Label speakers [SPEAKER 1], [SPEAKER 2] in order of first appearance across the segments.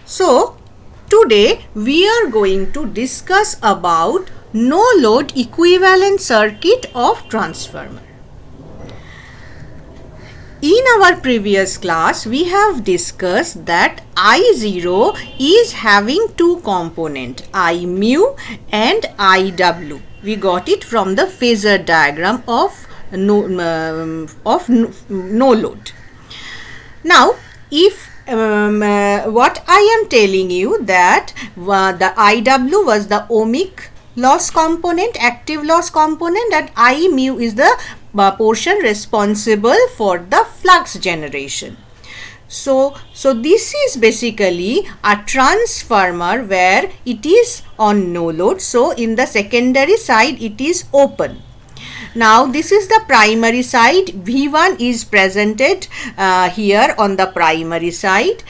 [SPEAKER 1] So today we are going to discuss about no load equivalent circuit of transformer. In our previous class we have discussed that I0 is having two components, I mu and IW. We got it from the phasor diagram of no load. Now if what I am telling you that the IW was the ohmic loss component, active loss component, and I mu is the portion responsible for the flux generation. So this is basically a transformer where it is on no load. So in the secondary side it is open. Now this is the primary side. V1 is presented here on the primary side.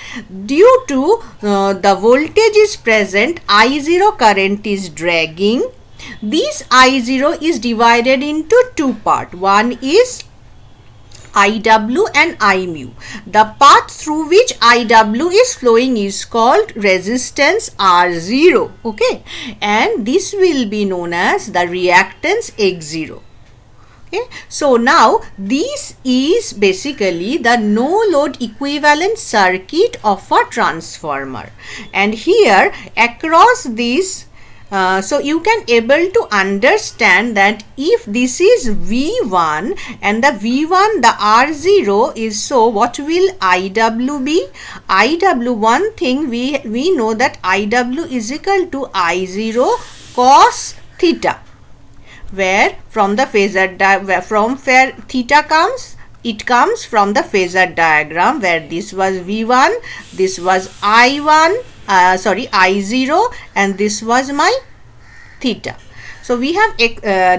[SPEAKER 1] Due to the voltage is present, I0 current is dragging. This I0 is divided into two parts. One is IW and I mu. The path through which IW is flowing is called resistance R0. Okay, and this will be known as the reactance X0. Okay, so now this is basically the no load equivalent circuit of a transformer, and here across this so you can able to understand that if this is V1 and the V1 the R0 is, so what will IW be? IW, one thing we know that IW is equal to I0 cos theta, where from the phasor where theta comes, it comes from the phasor diagram where this was V1, this was I0, and this was my theta. So we have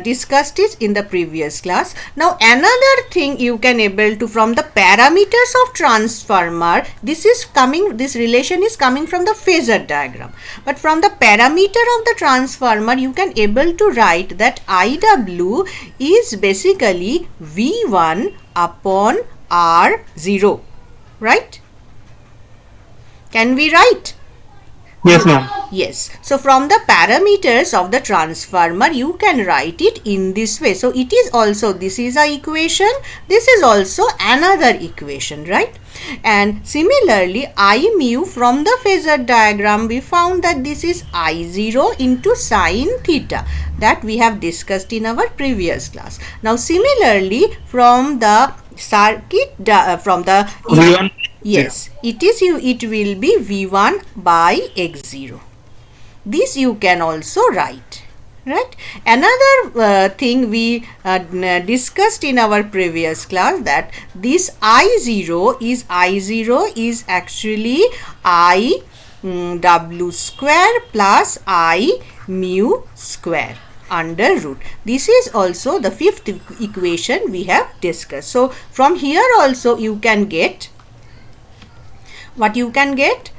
[SPEAKER 1] discussed it in the previous class. Now another thing you can able to, from the parameters of transformer, this relation is coming from the phasor diagram, but from the parameter of the transformer you can able to write that IW is basically V1 upon R0, right? Can we write?
[SPEAKER 2] Yes, ma'am.
[SPEAKER 1] Yes. So from the parameters of the transformer you can write it in this way. So it is also, this is a equation, this is also another equation, right? And similarly I mu, from the phasor diagram we found that this is I0 into sine theta, that we have discussed in our previous class. Now similarly from the circuit from the
[SPEAKER 2] V1.
[SPEAKER 1] yes, it will be V1 by X0. This you can also write, right? Another thing we discussed in our previous class, that this I0 is actually I W square plus I mu square under root. This is also the fifth equation we have discussed. So from here also you can get what you can get.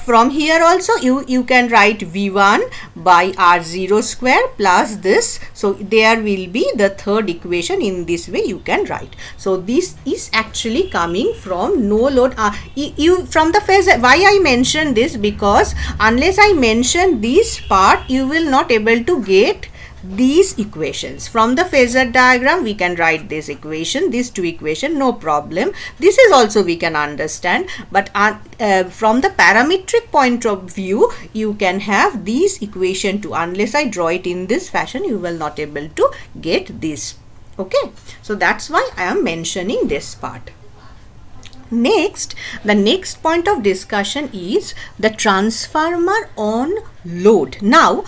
[SPEAKER 1] From here also you can write V1 by R0 square plus this. So there will be the third equation. In this way you can write. So this is actually coming from no load. From the phasor, why I mention this, because unless I mention this part you will not able to get these equations. From the phasor diagram we can write this equation, these two equations, no problem. This is also we can understand, but from the parametric point of view you can have these equation too. Unless I draw it in this fashion you will not able to get this. Okay, so that's why I am mentioning this part. Next, the next point of discussion is the transformer on load. Now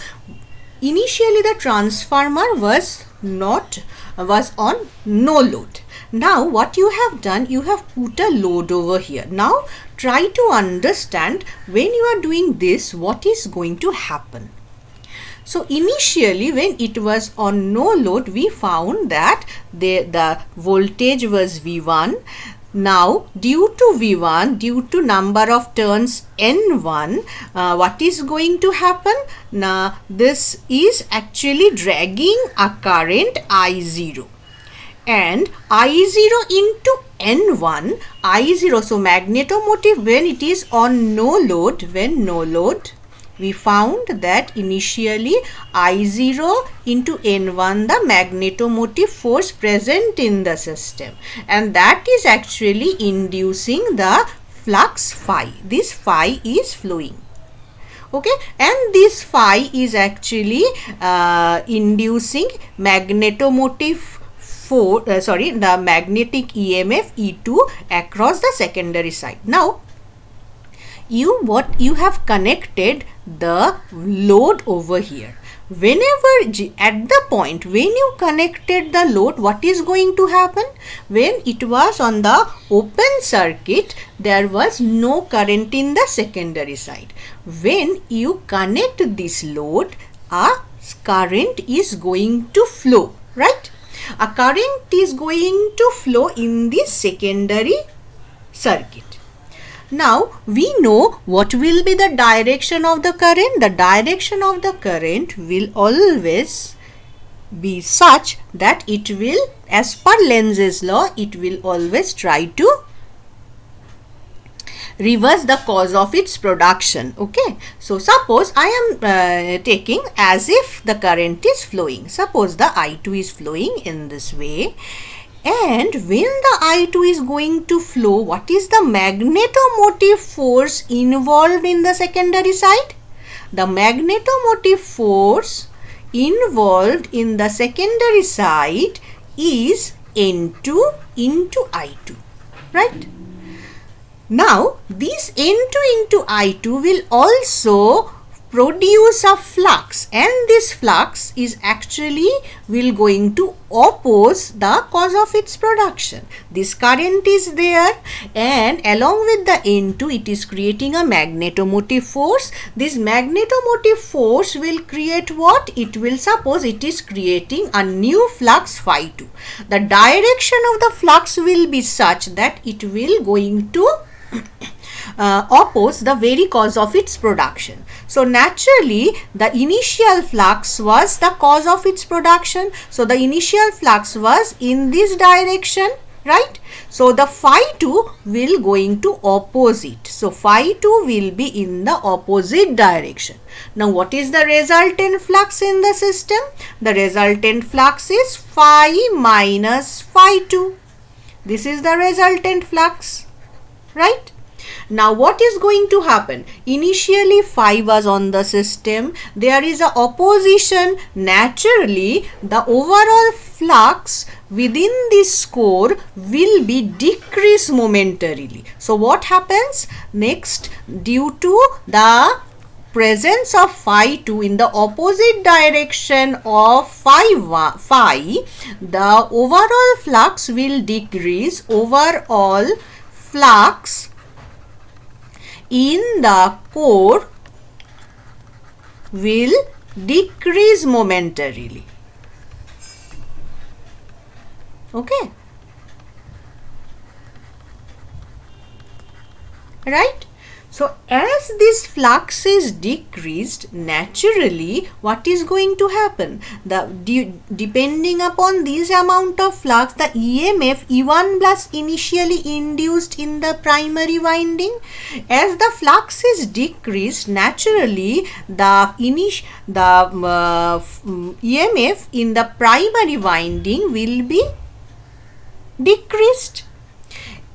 [SPEAKER 1] initially the transformer was on no load. Now what you have done, you have put a load over here. Now try to understand when you are doing this what is going to happen. So initially when it was on no load we found that the voltage was V1. Now due to V1, due to number of turns N1, what is going to happen? Now this is actually dragging a current I0, and I0 into N1 I0. So magnetomotive when it is on no load, when no load, we found that initially I0 into N1 the magnetomotive force present in the system, and that is actually inducing the flux phi. This phi is flowing. Okay, and this phi is actually inducing magnetomotive the magnetic EMF E2 across the secondary side. Now you have connected the load over here. Whenever at the point when you connected the load, what is going to happen? When it was on the open circuit, there was no current in the secondary side. When you connect this load, a current is going to flow, right? A current is going to flow in the secondary circuit. Now we know what will be the direction of the current. The direction of the current will always be such that it will, as per Lenz's law, it will always try to reverse the cause of its production. Okay, so suppose I am taking as if the current is flowing. Suppose the I2 is flowing in this way, and when the I2 is going to flow, what is the magnetomotive force involved in the secondary side? The magnetomotive force involved in the secondary side is N2 into I2, right? Now this N2 into I2 will also produce a flux, and this flux is actually will going to oppose the cause of its production. This current is there, and along with the N2 it is creating a magnetomotive force. This magnetomotive force will create what? It will, suppose it is creating a new flux phi 2. The direction of the flux will be such that it will going to oppose the very cause of its production. So naturally the initial flux was the cause of its production. So the initial flux was in this direction, right? So the phi 2 will going to oppose it. So phi 2 will be in the opposite direction. Now what is the resultant flux in the system? The resultant flux is phi minus phi 2. This is the resultant flux, right? Now what is going to happen? Initially phi was on the system, there is a opposition. Naturally the overall flux within this core will be decreased momentarily. So what happens next? Due to the presence of phi 2 in the opposite direction of phi, the overall flux will decrease. Overall flux in the core will decrease momentarily. Okay, right? So as this flux is decreased, naturally what is going to happen? Depending upon this amount of flux, the EMF E1 plus initially induced in the primary winding, as the flux is decreased, naturally the EMF in the primary winding will be decreased.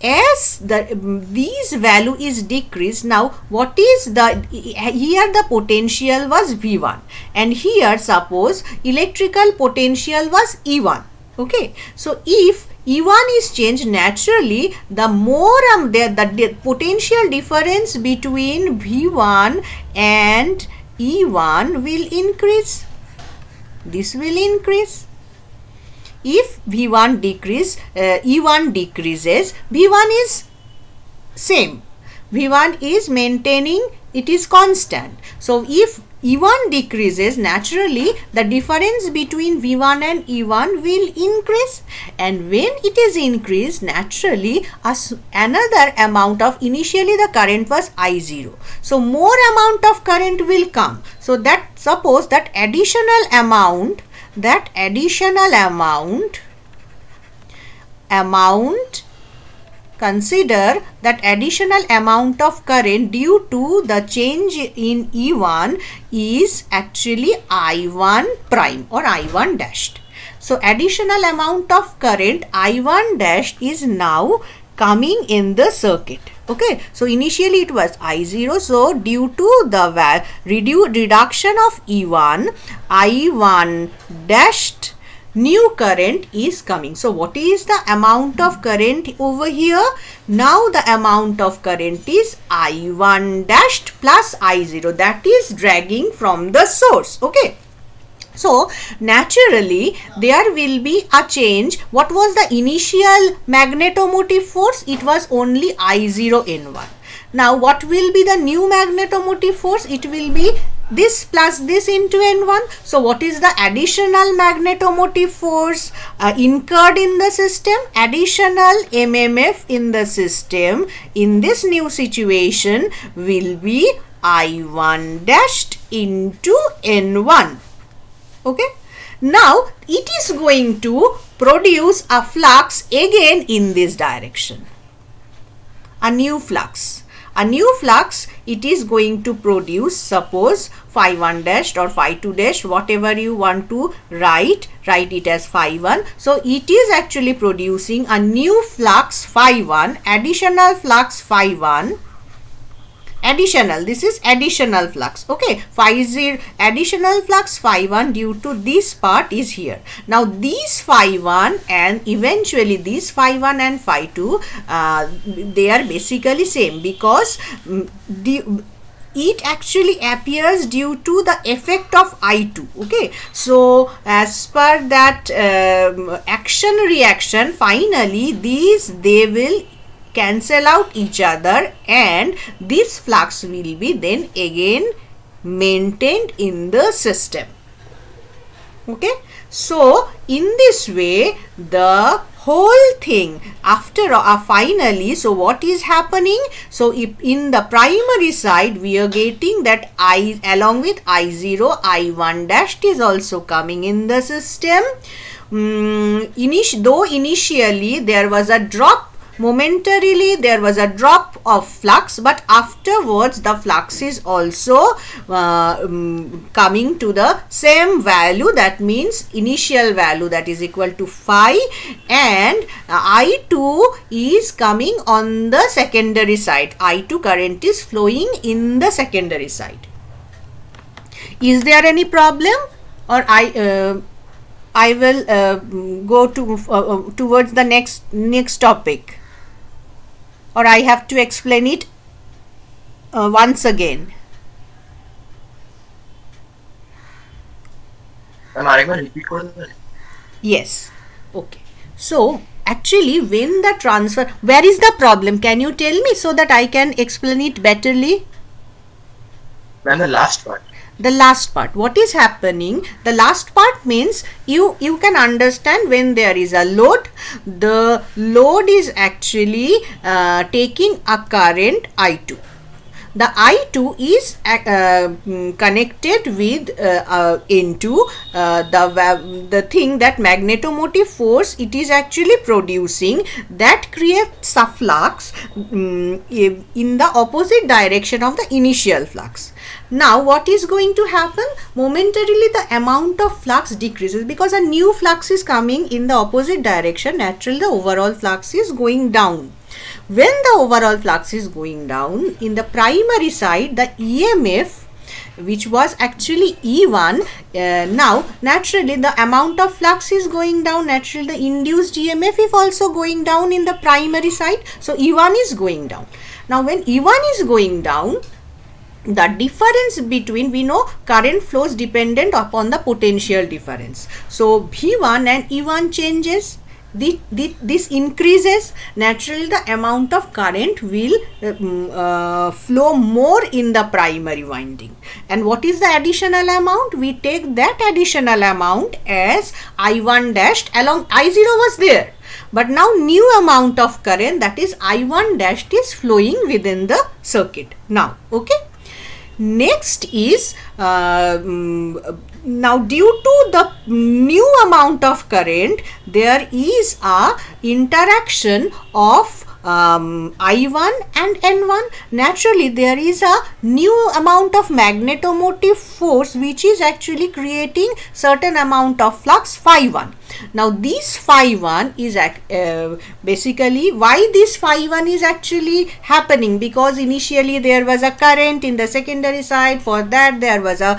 [SPEAKER 1] As this value is decreased, now what is the, here the potential was V1, and here suppose electrical potential was E1. Okay, so if E1 is changed, naturally the more the potential difference between V1 and E1 will increase. This will increase. If V1 decrease, E1 decreases, V1 is same. V1 is maintaining, it is constant. So if E1 decreases, naturally the difference between V1 and E1 will increase, and when it is increased, naturally another amount of, initially the current was I0, so more amount of current will come. So that, suppose that additional amount consider that additional amount of current due to the change in E1 is actually I1 prime or I1 dashed. So additional amount of current I1 dash is now coming in the circuit. Okay, so initially it was I0, so due to the reduction of E1, I1 dashed new current is coming. So what is the amount of current over here? Now the amount of current is I1 dashed plus I0, that is dragging from the source. Okay, so naturally there will be a change. What was the initial magnetomotive force? It was only I0N1. Now what will be the new magnetomotive force? It will be this plus this into N1. So what is the additional magnetomotive force incurred in the system? Additional MMF in the system in this new situation will be I1 dashed into N1. Okay, now it is going to produce a flux again in this direction, a new flux. A new flux it is going to produce, suppose phi 1 dashed or phi 2 dashed, whatever you want to write it as phi 1. So it is actually producing a new flux phi 1, additional flux phi 1. Additional, this is additional flux. Okay, phi 0, additional flux phi 1 due to this part is here. Now these phi 1 and eventually these phi 1 and phi 2 they are basically same, because it actually appears due to the effect of I2. Okay, so as per that action reaction, finally they will cancel out each other and this flux will be then again maintained in the system. Okay, so in this way the whole thing after finally, so what is happening? So if in the primary side we are getting that I along with I0, I1 dashed is also coming in the system. Though initially there was a drop, momentarily there was a drop of flux, but afterwards the flux is also coming to the same value, that means initial value, that is equal to phi, and I2 is coming on the secondary side. I2 current is flowing in the secondary side. Is there any problem, or I will go to towards the next topic, or I have to explain it once again? Yes. Okay. So actually when the transfer, where is the problem? Can you tell me so that I can explain it betterly?
[SPEAKER 2] Then the last part.
[SPEAKER 1] The last part, what is happening? The last part means you can understand when there is a load, the load is actually taking a current I2. The I2 is connected with into the thing, that magnetomotive force it is actually producing, that creates a flux in the opposite direction of the initial flux. Now what is going to happen? Momentarily the amount of flux decreases because a new flux is coming in the opposite direction. Naturally the overall flux is going down. When the overall flux is going down, in the primary side the EMF, which was actually E1, now naturally the amount of flux is going down. Naturally the induced EMF is also going down in the primary side, so E1 is going down. Now when E1 is going down, the difference between, we know current flows dependent upon the potential difference. So V1 and E1 changes. This increases. Naturally the amount of current will flow more in the primary winding. And what is the additional amount? We take that additional amount as I1 dashed, along I0 was there, but now new amount of current, that is I1 dashed, is flowing within the circuit now. Okay. Next is now due to the new amount of current, there is a interaction of I1 and N1, naturally there is a new amount of magnetomotive force which is actually creating certain amount of flux phi 1. Now this phi 1 is basically why this phi 1 is actually happening, because initially there was a current in the secondary side, for that there was a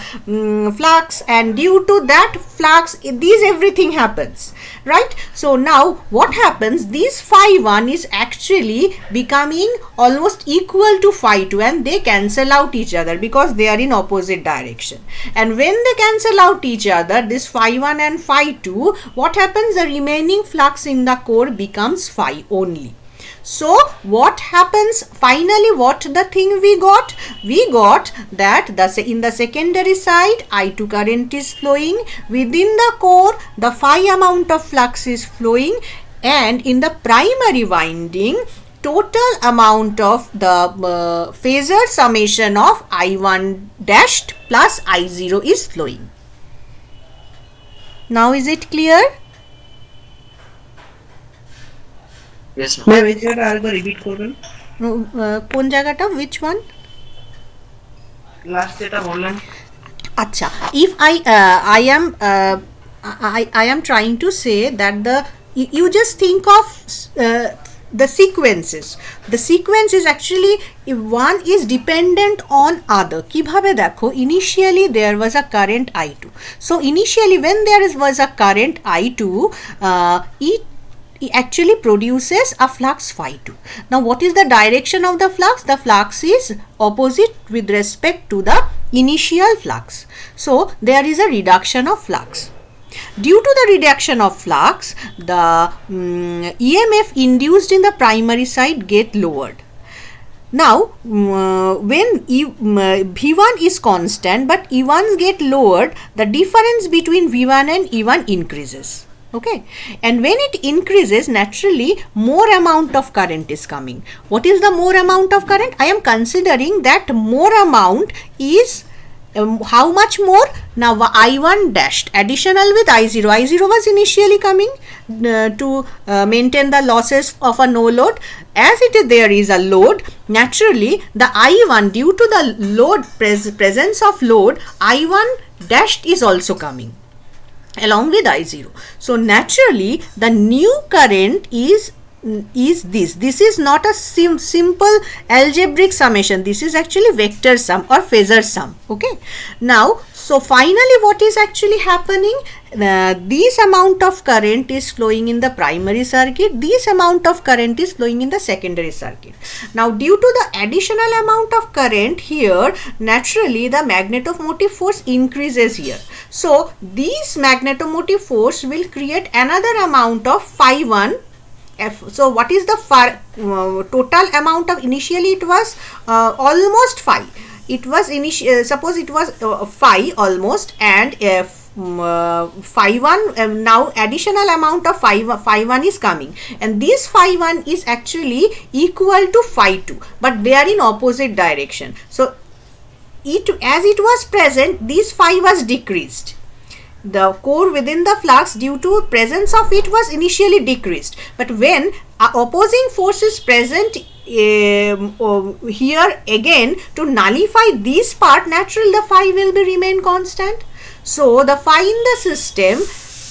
[SPEAKER 1] flux, and due to that flux these everything happens, right? So now what happens, this phi 1 is actually becoming almost equal to phi 2, and they cancel out each other because they are in opposite direction. And when they cancel out each other, this phi 1 and phi 2, what happens, the remaining flux in the core becomes phi only. So what happens finally, what the thing we got that in the secondary side I2 current is flowing, within the core the phi amount of flux is flowing, and in the primary winding total amount of the phasor summation of I1 dashed plus I0 is flowing. Now is it clear?
[SPEAKER 2] Yes, ma'am.
[SPEAKER 3] Ma'am এই জায়গাটা আরেকবার repeat করবেন,
[SPEAKER 1] কোন জায়গাটা, which one?
[SPEAKER 3] Last যেটা বললেন।
[SPEAKER 1] Acha, if I am trying to say that you just think of the sequences. The sequence is actually, if one is dependent on other. Kibhabe dekho, initially there was a current I2. So initially when there was a current I2, it actually produces a flux phi 2. Now what is the direction of the flux? The flux is opposite with respect to the initial flux. So there is a reduction of flux. Due to the reduction of flux, the EMF induced in the primary side get lowered. Now when V1 is constant but E1s get lowered, the difference between V1 and E1 increases. Okay, and when it increases, naturally more amount of current is coming. What is the more amount of current? I am considering that more amount is how much more? Now I1 dashed additional with I0. I0 was initially coming to maintain the losses of a no load. As it is, there is a load, naturally the I1, due to the load presence of load, I1 dashed is also coming along with I0. So naturally the new current is this is not a simple algebraic summation, this is actually vector sum or phasor sum. Okay, now so finally what is actually happening, this amount of current is flowing in the primary circuit, this amount of current is flowing in the secondary circuit. Now due to the additional amount of current here, naturally the magnetomotive force increases here. So this magnetomotive force will create another amount of phi 1 F. So what is the total amount of, initially it was almost phi, it was suppose it was phi almost, and phi 1 now additional amount of phi 1 is coming, and this phi 1 is actually equal to phi 2, but they are in opposite direction. So as it was present, this phi was decreased. The core within the flux, due to presence of it, was initially decreased, but when opposing force is present here again to nullify this part, naturally the phi will be remain constant. So the phi in the system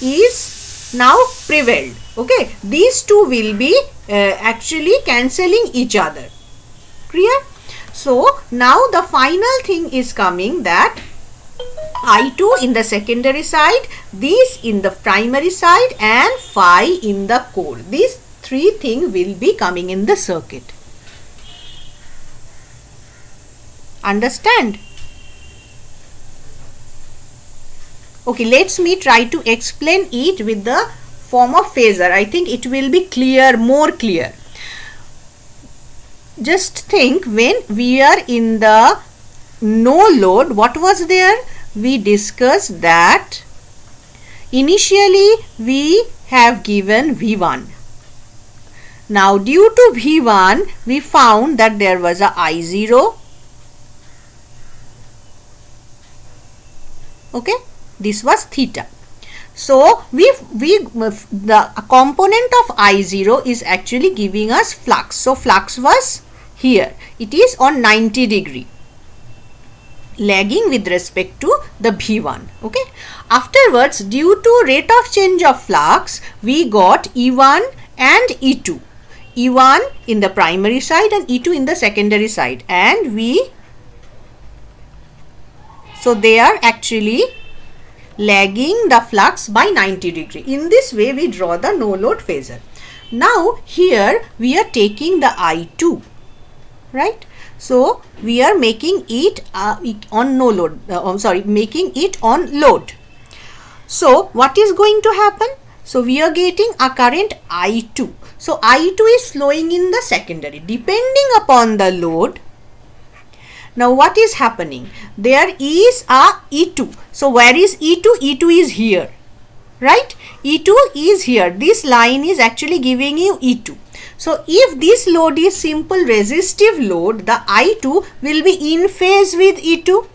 [SPEAKER 1] is now prevailed. Okay, these two will be actually cancelling each other. Clear? So now the final thing is coming, that I2 in the secondary side, this in the primary side, and phi in the core. These three things will be coming in the circuit. Understand? Okay, let's me try to explain it with the form of phasor. I think it will be clear, more clear. Just think, when we are in the no load, what was there? We discussed that initially we have given V1. Now due to V1, we found that there was a I0. Okay, this was theta. So the component of I0 is actually giving us flux. So flux was here. It is on 90 degree, lagging with respect to the V1. Okay. Afterwards, due to rate of change of flux, we got E1 and E2. E1 in the primary side and E2 in the secondary side, and so they are actually lagging the flux by 90 degree. In this way, we draw the no load phasor. Now here we are taking the I2, right? So we are making it on no load, making it on load. So what is going to happen? So we are getting a current I2. So I2 is flowing in the secondary depending upon the load. Now what is happening? There is a E2. So where is E2? E2 is here, right? E2 is here. This line is actually giving you E2. So if this load is simple resistive load, the I2 will be in phase with E2.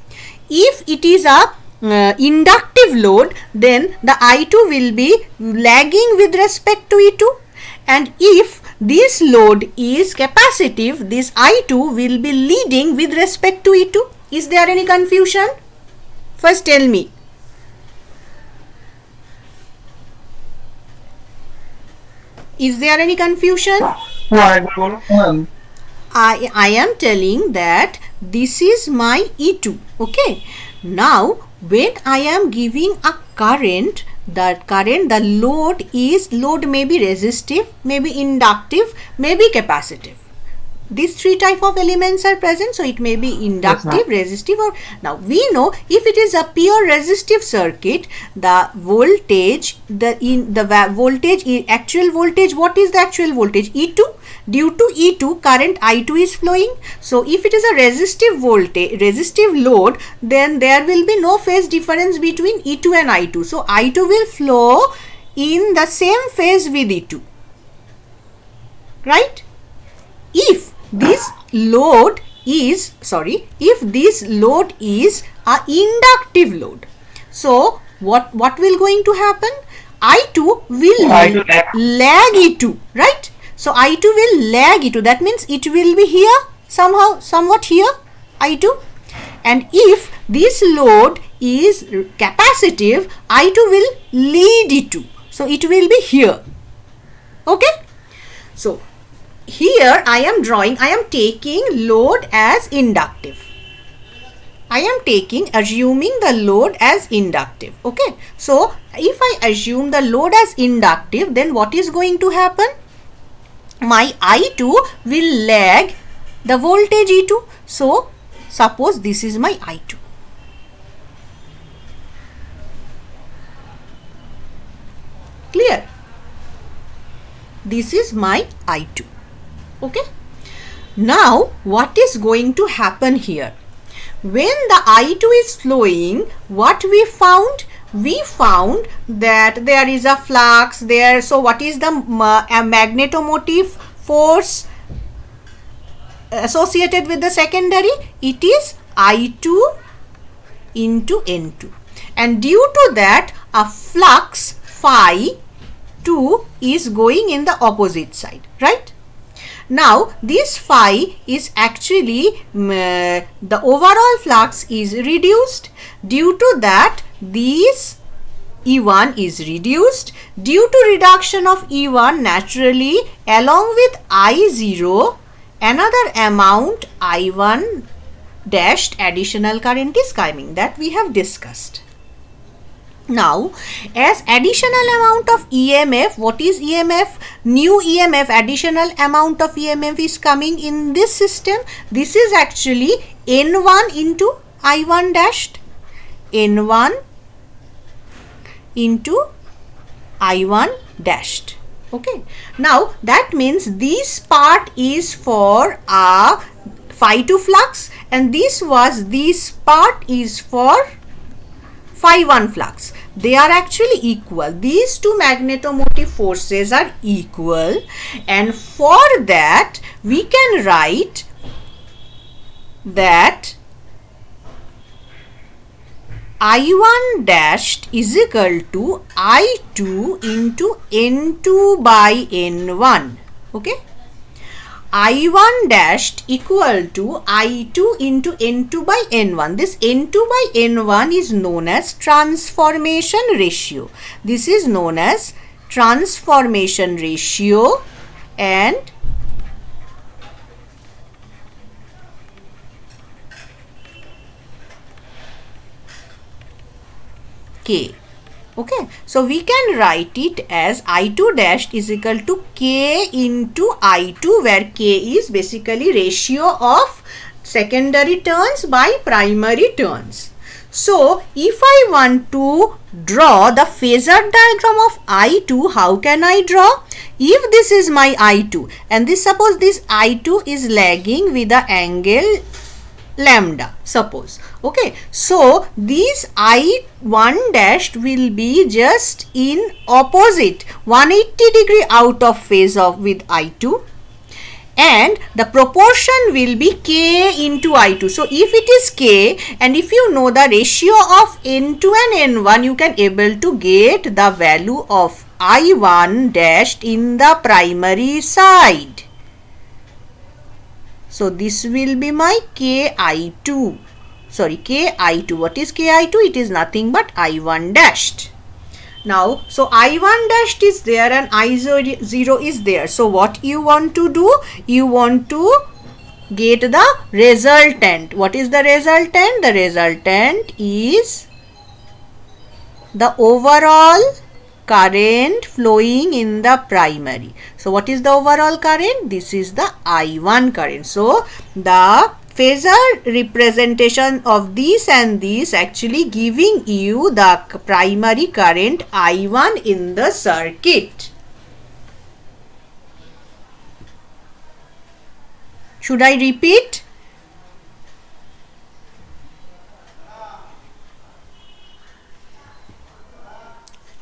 [SPEAKER 1] If it is a inductive load, then the I2 will be lagging with respect to E2. And if this load is capacitive, this I2 will be leading with respect to E2. Is there any confusion? First tell me. Is there any confusion? I am telling that this is my E2. Okay. Now when I am giving a current, the load may be resistive, may be inductive, may be capacitive. These three type of elements are present, so it may be inductive, resistive, or now we know if it is a pure resistive circuit, the voltage, actual voltage, what is the actual voltage? E2. Due to E2, current I2 is flowing. So if it is a resistive load, then there will be no phase difference between E2 and I2. So I2 will flow in the same phase with E2, right? If this load is a inductive load, so what will going to happen? I2 will lag E2, right? So I2 will lag E2. That means it will be here somewhat here, I2. And if this load is capacitive, I2 will lead E2. So it will be here. Okay. So here I am taking load as inductive. Assuming the load as inductive. Okay. So if I assume the load as inductive, then what is going to happen? My I2 will lag the voltage E2. So suppose this is my I2. Clear? This is my I2. Okay. Now what is going to happen here? When the I2 is flowing, what we found? We found that there is a flux there. So what is the magnetomotive force associated with the secondary? It is I2 into N2. And due to that, a flux phi 2 is going in the opposite side, right? Now this phi is actually the overall flux is reduced. Due to that, this E1 is reduced. Due to reduction of E1, naturally along with I0, another amount I1 dashed additional current is coming, that we have discussed. Now, as additional amount of EMF, what is EMF? New EMF, additional amount of EMF is coming in this system. This is actually N1 into I1 dashed. N1 into I1 dashed. Okay. Now, that means this part is for a phi 2 flux and this part is for phi 1 flux. They are actually equal. These two magnetomotive forces are equal, and for that we can write that I1 dashed is equal to I2 into N2 by N1. Okay. I1 dashed equal to I2 into N2 by N1. This N2 by N1 is known as transformation ratio. This is known as transformation ratio, and K. Okay, so we can write it as I2 dashed is equal to K into I2, where K is basically ratio of secondary turns by primary turns. So if I want to draw the phasor diagram of I2, how can I draw? If this is my I2 and this, suppose this I2 is lagging with the angle lambda, suppose. Okay, so this I1 dashed will be just in opposite 180-degree out of phase of with I2, and the proportion will be K into I2. So if it is K, and if you know the ratio of N2 and N1, you can able to get the value of I1 dashed in the primary side. So this will be my KI2. Sorry, KI2. What is KI2? It is nothing but I1 dashed. Now, so I1 dashed is there and I0 is there. So what you want to do? You want to get the resultant. What is the resultant? The resultant is the overall current flowing in the primary. So what is the overall current? This is the I1 current. So the phasor representation of this and this actually giving you the primary current I1 in the circuit. Should I repeat?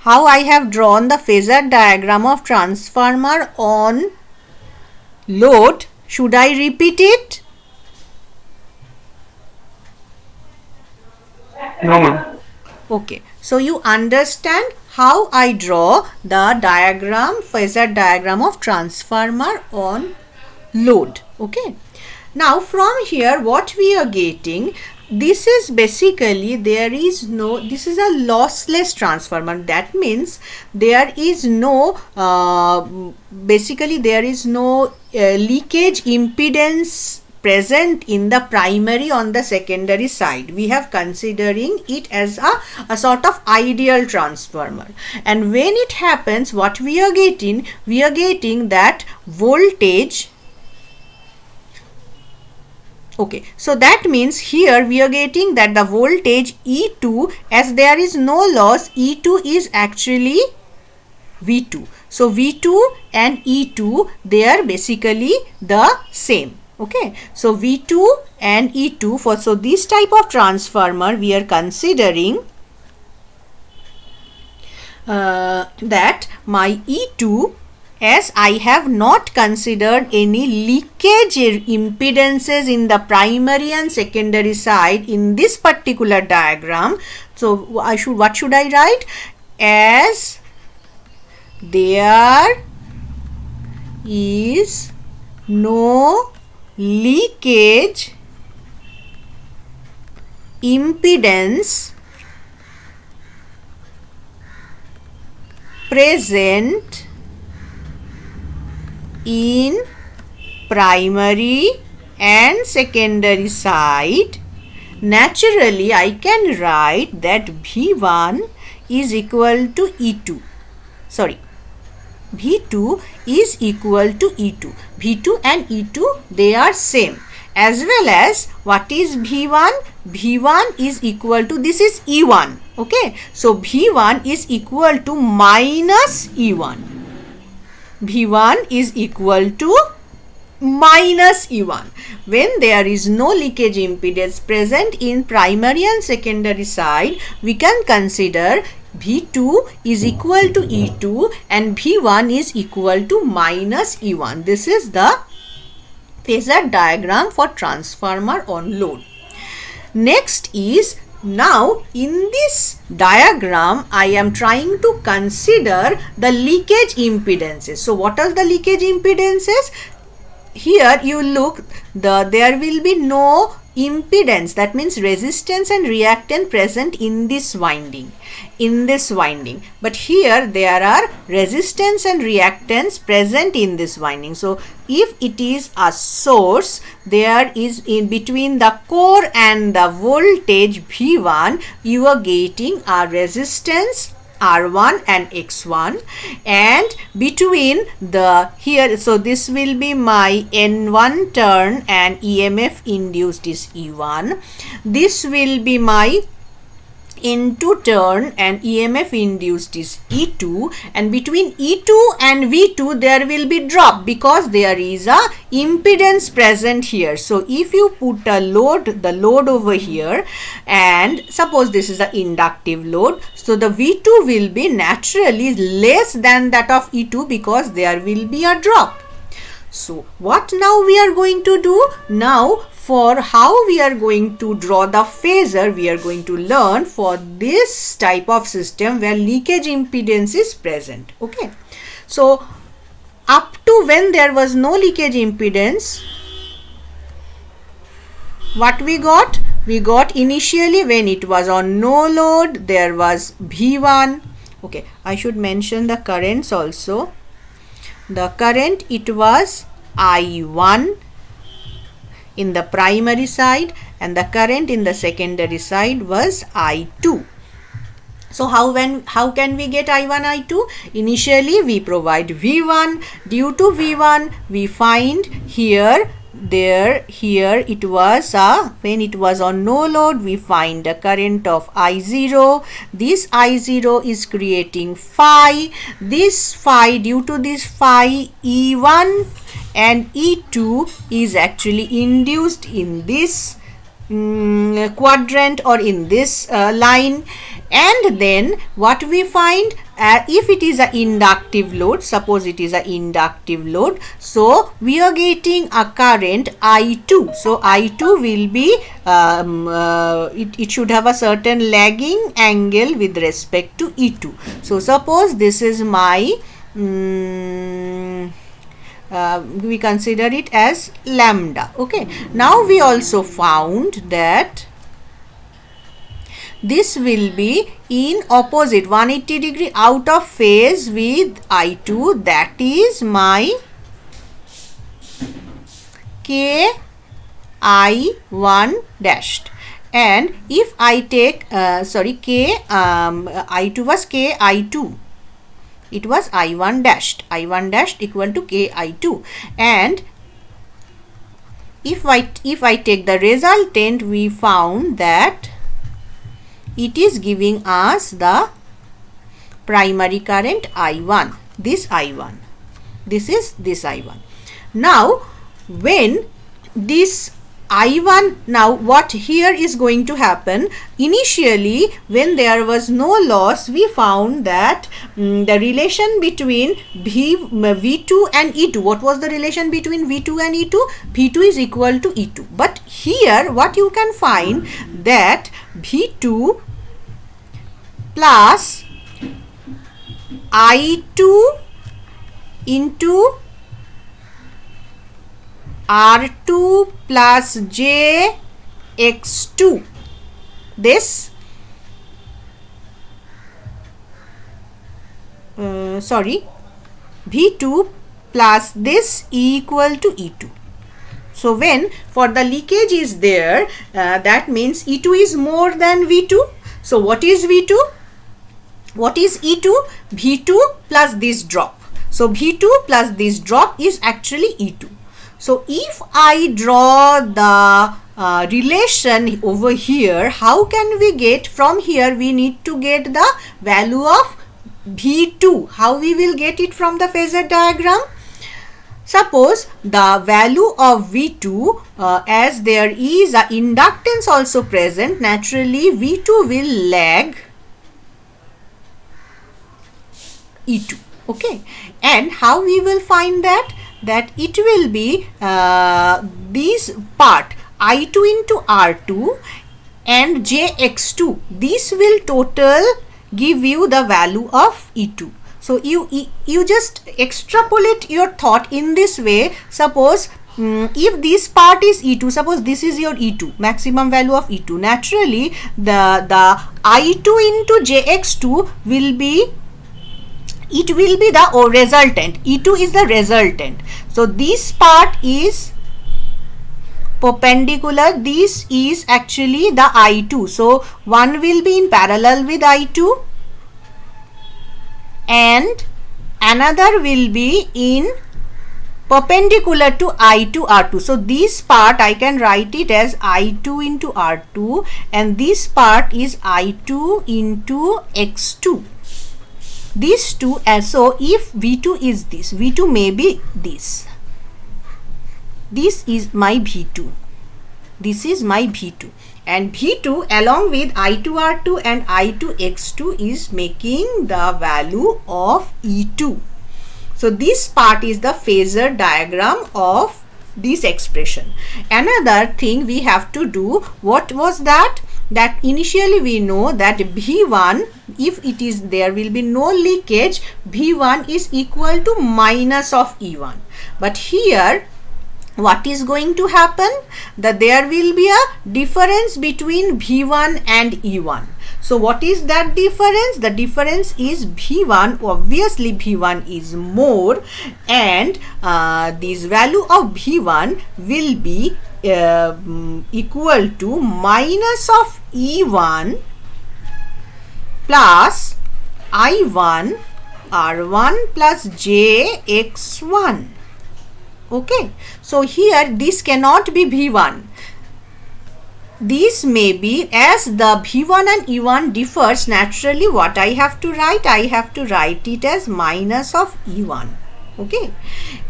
[SPEAKER 1] How I have drawn the phasor diagram of transformer on load. Should I repeat it?
[SPEAKER 2] No, ma'am.
[SPEAKER 1] Okay, so you understand how I draw the diagram, phasor diagram of transformer on load. Okay, now from here what we are getting, this is basically this is a lossless transformer. That means there is no leakage impedance present in the primary on the secondary side. We have considering it as a sort of ideal transformer, and when it happens, what we are getting that voltage. Okay, so that means here we are getting that the voltage E2, as there is no loss, E2 is actually V2. So V2 and E2, they are basically the same. Okay, so V2 and E2 so this type of transformer we are considering that my E2, as I have not considered any leakage impedances in the primary and secondary side in this particular diagram. So what should I write? As there is no leakage impedance present in primary and secondary side, naturally I can write that V1 is equal to E2. Sorry, V2 is equal to E2. V2 and E2, they are same. As well as what is V1? V1 is equal to, this is E1. Okay, so V1 is equal to minus E1. V1 is equal to minus E1. When there is no leakage impedance present in primary and secondary side, we can consider V2 is equal to E2 and V1 is equal to minus E1. This is the phasor diagram for transformer on load. Next is Now in this diagram I am trying to consider the leakage impedances. So what are the leakage impedances? Here you look, there will be no impedance, that means resistance and reactance present in this winding, but here there are resistance and reactance present in this winding. So if it is a source, there is in between the core and the voltage V1 you are getting a resistance R1 and X1, and between the here, so this will be my N1 turn and EMF induced is E1. This will be my N2 turn and EMF induced is E2, and between E2 and V2 there will be drop because there is a impedance present here. So if you put a load, the load over here, and suppose this is the inductive load, so the V2 will be naturally less than that of E2 because there will be a drop. So what now we are going to do? Now for how we are going to draw the phasor, we are going to learn for this type of system where leakage impedance is present. Okay. So up to when there was no leakage impedance, what we got? We got initially when it was on no load, there was V1. Okay, I should mention the currents also. The current, it was I1 in the primary side, and the current in the secondary side was I2. So how can we get I1, I2? Initially we provide V1. Due to V1 we find here it was when it was on no load, we find a current of I0. This I0 is creating phi. This phi, due to this phi, E1 and E2 is actually induced in this quadrant or in this line. And then what we find, if it is an inductive load, suppose it is an inductive load, so we are getting a current I2. So I2 will be it should have a certain lagging angle with respect to E2. So suppose this is my we consider it as lambda. Okay, now we also found that this will be in opposite 180 degree out of phase with I2, that is my Ki1 dashed. And if I take I2 was Ki2, it was I1 dashed, I1 dashed equal to Ki2, and if I take the resultant, we found that it is giving us the primary current I1, this I1, this is this I1. Now when this I1, now what here is going to happen, initially when there was no loss, we found that the relation between V2 and E2, what was the relation between V2 and E2? V2 is equal to E2. But here what you can find, that V2 plus I2 into R2 plus J X2, this V2 plus this equal to E2. So when for the leakage is there, that means E2 is more than V2. So what is V2? What is E2? V2 plus this drop. So V2 plus this drop is actually E2. So if I draw the relation over here, how can we get from here? We need to get the value of V2. How we will get it from the phasor diagram? Suppose the value of V2, as there is a inductance also present, naturally V2 will lag E2. Okay, and how we will find that? That it will be this part I2 into R2, and jx2. This will total give you the value of E2. So you just extrapolate your thought in this way. Suppose if this part is E2, suppose this is your E2, maximum value of E2, naturally the I2 into jx2 will be, it will be the resultant. E2 is the resultant. So this part is perpendicular, this is actually the I2. So one will be in parallel with I2 and another will be in perpendicular to I2 R2. So this part I can write it as I2 into R2 and this part is I2 into x2. These two, so if V2 is this, V2 may be this. This is my V2. This is my V2. And V2 along with I2R2 and I2X2 is making the value of E2. So this part is the phasor diagram of this expression. Another thing we have to do, what was that? That initially we know that V1, if it is, there will be no leakage, V1 is equal to minus of E1. But here what is going to happen? That there will be a difference between V1 and E1. So what is that difference? The difference is V1, obviously V1 is more, and this value of V1 will be equal to minus of E1 plus I1 R1 plus jx1. Okay, so here this cannot be V1. This may be, as the V1 and E1 differs, naturally what I have to write? I have to write it as minus of E1. Okay,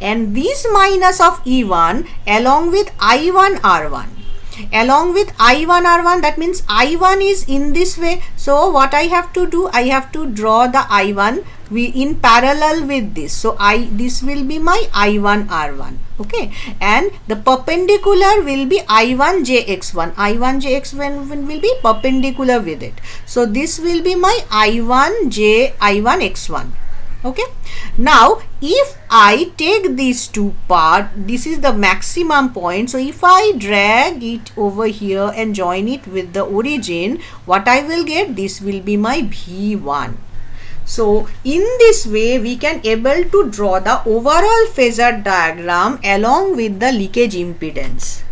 [SPEAKER 1] and this minus of E1 along with I1 R1. Along with I1 R1, that means I1 is in this way. So what I have to do? I have to draw the I1 in parallel with this. So this will be my I1 R1. Okay, and the perpendicular will be I1 jx1. I1 jx1 will be perpendicular with it. So this will be my I1 x1. Okay, now if I take these two parts, this is the maximum point. So if I drag it over here and join it with the origin, what I will get? This will be my V1. So in this way we can able to draw the overall phasor diagram along with the leakage impedance.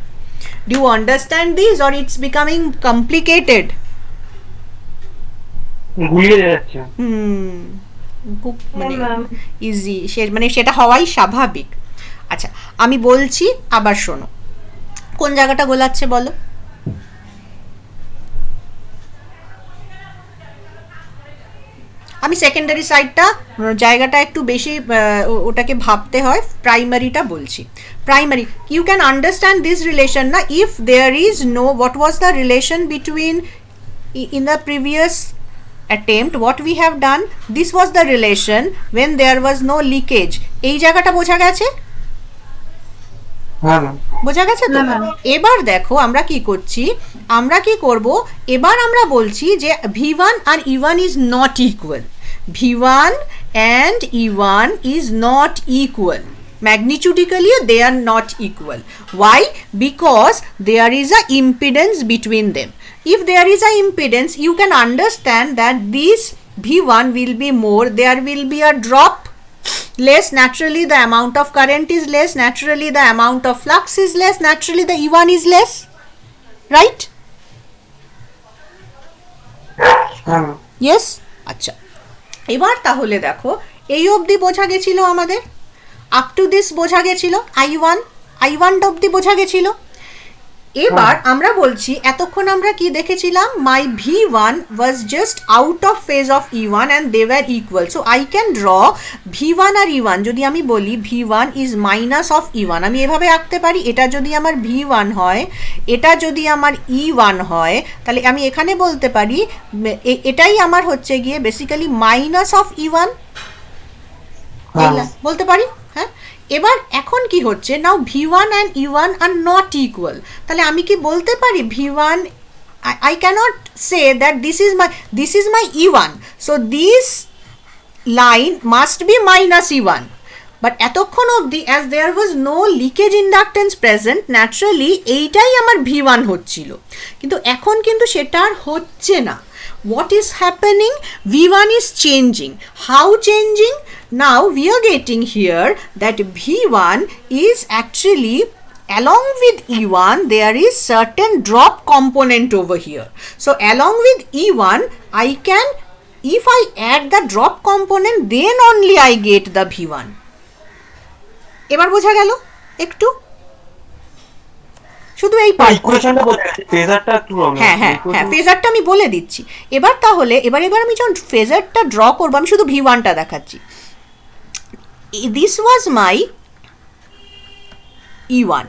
[SPEAKER 1] Do you understand this, or it's becoming complicated? খুব মানে easy, মানে সেটা হওয়াই স্বাভাবিক। আচ্ছা আমি বলছি, আবার শোনো, কোন জায়গাটা গোলাচ্ছে বলো? আমি সেকেন্ডারি সাইডটা, জায়গাটা একটু বেশি ওটাকে ভাবতে হয়, প্রাইমারিটা বলছি। Primary, you can understand this relation না? If there is no, what was the relation between in the previous attempt, what we have done, this was the relation when there was no leakage. এই জায়গাটা বোঝা গেছে? বোঝা গেছে তো? এবার দেখো আমরা কি করছি, আমরা কি করব, এবার আমরা বলছি যে V1 R E1 is not equal. V1 and E1 is not equal. Magnitudically they are not equal. Why? Because there is a impedance between them. If there is a impedance, you can understand that this V1 will be more, there will be a drop less, naturally the amount of current is less, naturally the amount of flux is less, naturally the E1 is less, right? Yes? আচ্ছা, এবার তাহলে দেখো এই অবধি বোঝা গেছিল আমাদের, up to this বোঝা গেছিল, I1 অবধি বোঝা গেছিল। এবার আমরা বলছি, এতক্ষণ আমরা কি দেখেছিলাম, মাই V1 was just out of phase of E1 and they were equal. So I can draw V1 R E1, যদি আমি বলি V1 is minus of E1, আমি এভাবে আঁকতে পারি। এটা যদি আমার V1 হয়, এটা যদি আমার E1 হয়, তাহলে আমি এখানে বলতে পারি এটাই আমার হচ্ছে গিয়ে বেসিক্যালি মাইনাস অফ E1 বলতে পারি। হ্যাঁ, এবার এখন কি হচ্ছে, নাও V1 and E1 are not equal, তাহলে আমি কি বলতে পারি V1 I cannot say that this is my E1, so this line must be minus E1. But এতক্ষণ অবধি as there was no leakage inductance present, naturally এইটাই আমার V1 হচ্ছিল, কিন্তু এখন কিন্তু সেটা আর হচ্ছে না. What is happening? V1 is changing. How changing? Now we are getting here that V1 is actually, along with E1 there is certain drop component over here. So along with E1 I can, if I add the drop component, then only I get the V1. এবার বোঝা গেল একটু? শুধু এই
[SPEAKER 3] ইকুয়েশনটা বোঝা গেছে, ফেজারটা একটু রং।
[SPEAKER 1] হ্যাঁ হ্যাঁ হ্যাঁ, ফেজারটা আমি বলে দিচ্ছি এবার. তাহলে এবার আমি যখন ফেজারটা ড্র করবো, আমি শুধু V1টা দেখাচ্ছি. This was my E1,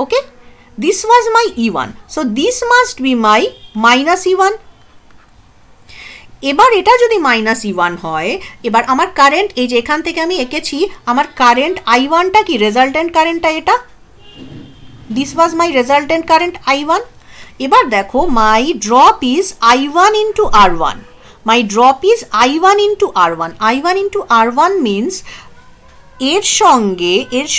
[SPEAKER 1] okay, this was my E1, so this must be my minus E1. এবার এটা যদি মাইনাস E1 হয়, এবার আমার কারেন্ট, এই যে এখান থেকে আমি এঁকেছি, আমার কারেন্ট I1টা কি, রেজাল্টেন্ট কারেন্টটা এটা, this was my resultant current I1. এবার দেখো my drop is I1 into R1, my drop is I1 into R1. I1 into R1 means এর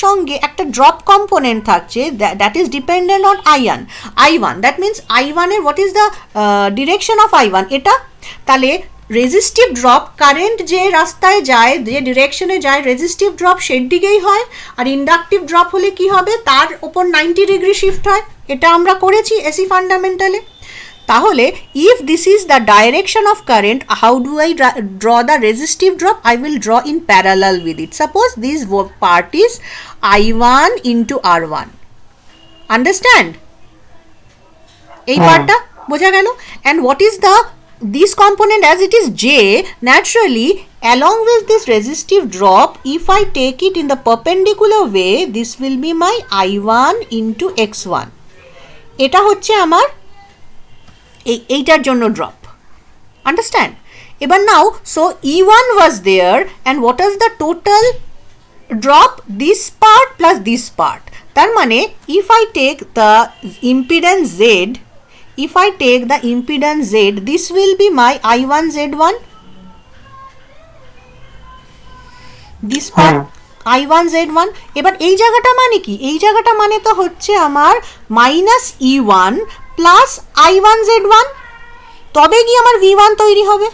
[SPEAKER 1] সঙ্গে একটা ড্রপ কম্পোনেন্ট থাকছে, that is dependent on I1. That means I1 এর what is the direction of I1, এটা. তাহলে resistive drop, current যে রাস্তায় যায়, যে ডিরেকশনে যায়, রেজিস্টিভ ড্রপ সেই দিকেই হয়, আর ইন্ডাকটিভ ড্রপ হলে কি হবে, তার ওপর 90 ডিগ্রি শিফট হয়. এটা আমরা করেছি এসি ফান্ডামেন্টালে. তাহলে if this is the direction of current, how do I draw the resistive drop? I will draw in parallel with it. Suppose this part is I1 into R1. Understand? এই পার্টটা বোঝা গেল? And what is this component, as it is J, naturally along with this resistive drop, if I take it in the perpendicular way, this will be my I1 into X1. এটা হচ্ছে আমার এইটার জন্য drop. Understand? এবার নাও, so E1 was there and what is the total drop? This part plus this part. তার মানে if I take the impedance Z, this will be my I1 Z1. This part I1 Z1. এবার এই জায়গাটা মানে কি? এই জায়গাটা মানে তো হচ্ছে আমার minus E1 plus I1 Z1, তবে গিয়ে আমার V1 তৈরি হবে.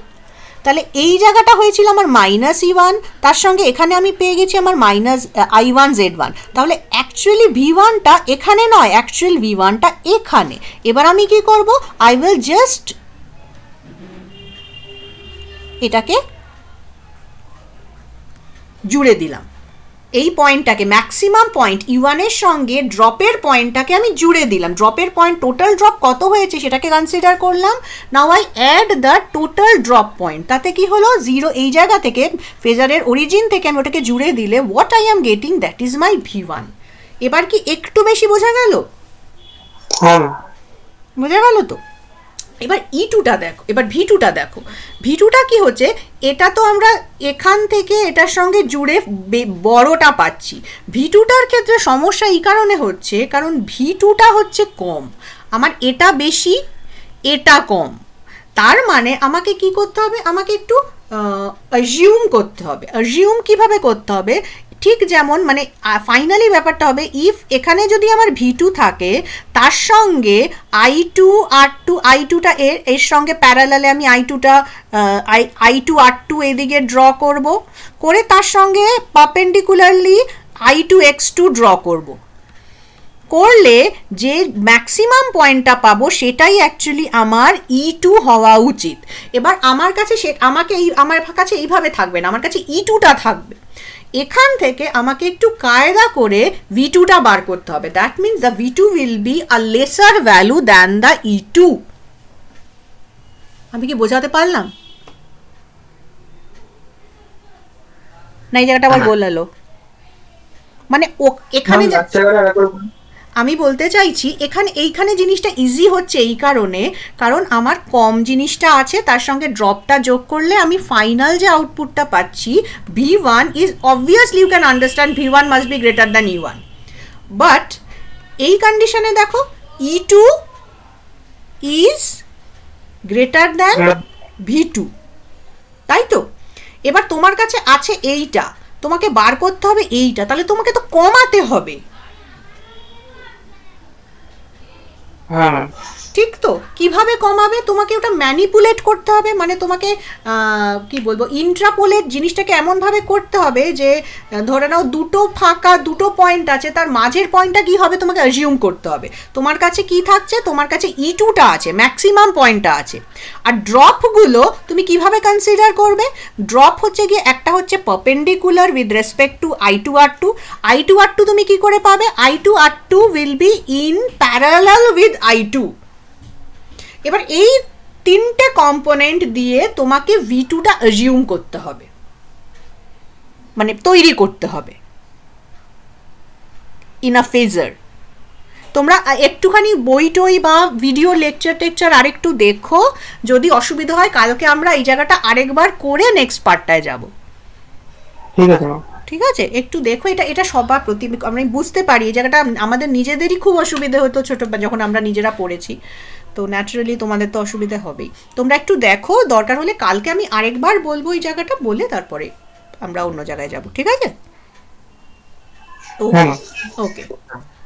[SPEAKER 1] তাহলে এই জায়গাটা হয়েছিল আমার মাইনাস E1, তার সঙ্গে এখানে আমি পেয়ে গেছি আমার মাইনাস I1 Z1. তাহলে অ্যাকচুয়ালি V1টা এখানে নয়, অ্যাকচুয়াল V1টা এখানে. এবার আমি কি করব? আই উইল জাস্ট এটাকে জুড়ে দিলাম, এই পয়েন্টটাকে, ম্যাক্সিমাম পয়েন্ট E1 এর সঙ্গে ড্রপের পয়েন্টটাকে আমি জুড়ে দিলাম. ড্রপের পয়েন্ট, টোটাল ড্রপ কত হয়েছে সেটাকে কনসিডার করলাম. Now I add the total drop point. তাতে কি হলো, 0, এই জায়গা থেকে ফেজারের অরিজিন থেকে আমি ওটাকে জুড়ে দিলে what I am getting, that is my V1. এবার কি একটু বেশি বোঝা গেল? বোঝা গেল তো? এবার E2টা দেখো, এবার V2টা দেখো. V2টা কি হচ্ছে, এটা তো আমরা এখান থেকে এটার সঙ্গে জুড়ে বড়টা পাচ্ছি. V2টার ক্ষেত্রে সমস্যা এই কারণে হচ্ছে, কারণ V2টা হচ্ছে কম, আমার এটা বেশি, এটা কম. তার মানে আমাকে কি করতে হবে, আমাকে একটু অ্যাজিউম করতে হবে. অ্যাজিউম কিভাবে করতে হবে? ঠিক যেমন মানে ফাইনালি ব্যাপারটা হবে, ইফ এখানে যদি আমার V2 থাকে, তার সঙ্গে I2টা এর সঙ্গে প্যারালালে আমি I2 R2 এদিকে ড্র করে তার সঙ্গে পারপেন্ডিকুলারলি I2 X2 ড্র করলে যে ম্যাক্সিমাম পয়েন্টটা পাবো সেটাই অ্যাকচুয়ালি আমার E2 হওয়া উচিত. এবার আমার কাছে আমার কাছে এইভাবে থাকবে না, আমার কাছে E2টা থাকবে. এখান থেকে আমাকে একটু কায়দা করে V2টা বার করতে হবে. That means the V2 will be a lesser value than the E2. আমি কি বোঝাতে পারলাম না? এই জায়গাটা আবার বললো, মানে এখানে আমি বলতে চাইছি এইখানে জিনিসটা ইজি হচ্ছে এই কারণে, কারণ আমার কম জিনিসটা আছে, তার সঙ্গে ড্রপটা যোগ করলে আমি ফাইনাল যে আউটপুটটা পাচ্ছি V1 is obviously, you can understand V1 must be greater than E1. But এই কন্ডিশনে দেখো E2 is greater than V2, তাই তো? এবার তোমার কাছে আছে এইটা, তোমাকে বার করতে হবে এইটা, তাহলে তোমাকে তো কমাতে হবে,
[SPEAKER 3] হ্যাঁ ম্যাম।
[SPEAKER 1] ঠিক তো? কিভাবে কমাবে? তোমাকে ওটা ম্যানিপুলেট করতে হবে, মানে তোমাকে কি বলবো, ইন্ট্রাপোলেট জিনিসটাকে এমনভাবে করতে হবে যে ধরে নাও দুটো ফাঁকা দুটো পয়েন্ট আছে, তার মাঝের পয়েন্টটা কি হবে তোমাকে অ্যাজিউম করতে হবে। তোমার কাছে কি থাকছে? তোমার কাছে E2টা আছে, ম্যাক্সিমাম পয়েন্টটা আছে। আর ড্রপগুলো তুমি কিভাবে কনসিডার করবে? ড্রপ হচ্ছে গিয়ে একটা হচ্ছে perpendicular with respect to I2R2। I2R2 তুমি কি করে পাবে? I2R2 will be in parallel with I2। এবার এই তিনটে কম্পোনেন্ট দিয়ে তোমাকে V2টা অ্যাজিউম করতে হবে, মানে তৈরি করতে হবে ইন আ ফেজার। তোমরা একটুখানি বই টই বা ভিডিও লেকচার আরেকটু দেখো, যদি অসুবিধা হয় কালকে আমরা এই জায়গাটা আরেকবার করে নেক্সট পার্টটায় যাব।
[SPEAKER 3] ঠিক আছে ম্যাম।
[SPEAKER 1] ঠিক আছে, একটু দেখো, এটা সবার প্রতি আমি বুঝতে পারি এই জায়গাটা আমাদের নিজেদেরই খুব অসুবিধে হতো ছোট যখন আমরা নিজেরা পড়েছি, তো ন্যাচারালি তোমাদের তো অসুবিধা হবেই। তোমরা একটু দেখো, দরকার হলে কালকে আমি আরেকবার বলবো এই জায়গাটা, বলে তারপরে আমরা অন্য জায়গায় যাব, ঠিক আছে? ওকে
[SPEAKER 3] হ্যাঁ ম্যাম।
[SPEAKER 1] ওকে।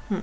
[SPEAKER 1] হুম।